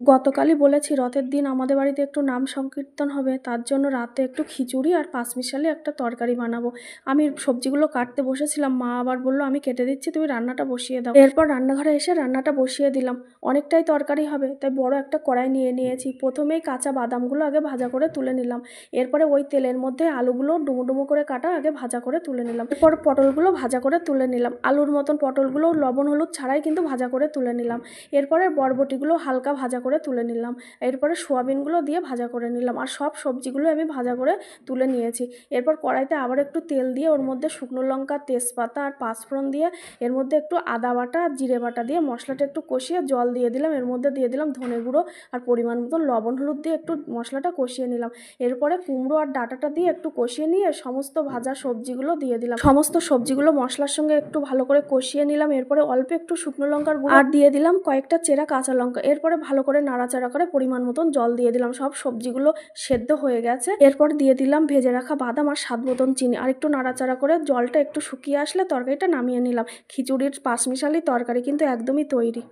গতকালই বলেছি রথের দিন আমাদের বাড়িতে একটু নাম সংকীর্তন হবে, তার জন্য রাতে একটু খিচুড়ি আর পাঁচমিশালি একটা তরকারি বানাবো। আমি সবজিগুলো কাটতে বসেছিলাম, মা আবার বলল আমি কেটে দিচ্ছি, তুমি রান্নাটা বসিয়ে দাও। এরপর রান্নাঘরে এসে রান্নাটা বসিয়ে দিলাম। অনেকটাই তরকারি হবে তাই বড় একটা কড়াই নিয়ে নিয়েছি। প্রথমেই কাঁচা বাদামগুলো আগে ভাজা করে তুলে নিলাম। এরপরে ওই তেলের মধ্যে আলুগুলো ডুমো ডুমো করে কাটা আগে ভাজা করে তুলে নিলাম। এরপর পটলগুলো ভাজা করে তুলে নিলাম। আলুর মতন পটলগুলো লবণ হলুদ ছাড়াই কিন্তু ভাজা করে তুলে নিলাম। এরপরে বরবটিগুলো হালকা ভাজা করে তুলে নিলাম। এরপরে সোয়াবিনগুলো দিয়ে ভাজা করে নিলাম, আর সব সবজিগুলো আমি ভাজা করে তুলে নিয়েছি। এরপর কড়াইতে আবার একটু তেল দিয়ে ওর মধ্যে শুকনো লঙ্কা, তেজপাতা আর পাঁচফোড়ন দিয়ে এর মধ্যে একটু আদা বাটা আর জিরে বাটা দিয়ে মশলাটা একটু কষিয়ে জল দিয়ে দিলাম। এর মধ্যে দিয়ে দিলাম ধনে গুঁড়ো আর পরিমাণ মতন লবণ হলুদ দিয়ে একটু মশলাটা কষিয়ে নিলাম। এরপরে কুমড়ো আর ডাঁটাটা দিয়ে একটু কষিয়ে নিয়ে সমস্ত ভাজা সবজিগুলো দিয়ে দিলাম। সমস্ত সবজিগুলো মশলার সঙ্গে একটু ভালো করে কষিয়ে নিলাম। এরপরে অল্প একটু শুকনো লঙ্কার গুঁড়ো আর দিয়ে দিলাম কয়েকটা চেরা কাঁচা লঙ্কা। এরপরে ভালো করে নাড়াচাড়া করে পরিমাণ মতন জল দিয়ে দিলাম। সব সবজিগুলো সেদ্ধ হয়ে গেছে। এরপর দিয়ে দিলাম ভেজে রাখা বাদাম আর স্বাদ মতন চিনি, আর একটু নাড়াচাড়া করে জলটা একটু শুকিয়ে আসলে তরকারিটা নামিয়ে নিলাম। খিচুড়ির পাঁচমিশালি তরকারি কিন্তু একদমই তৈরি।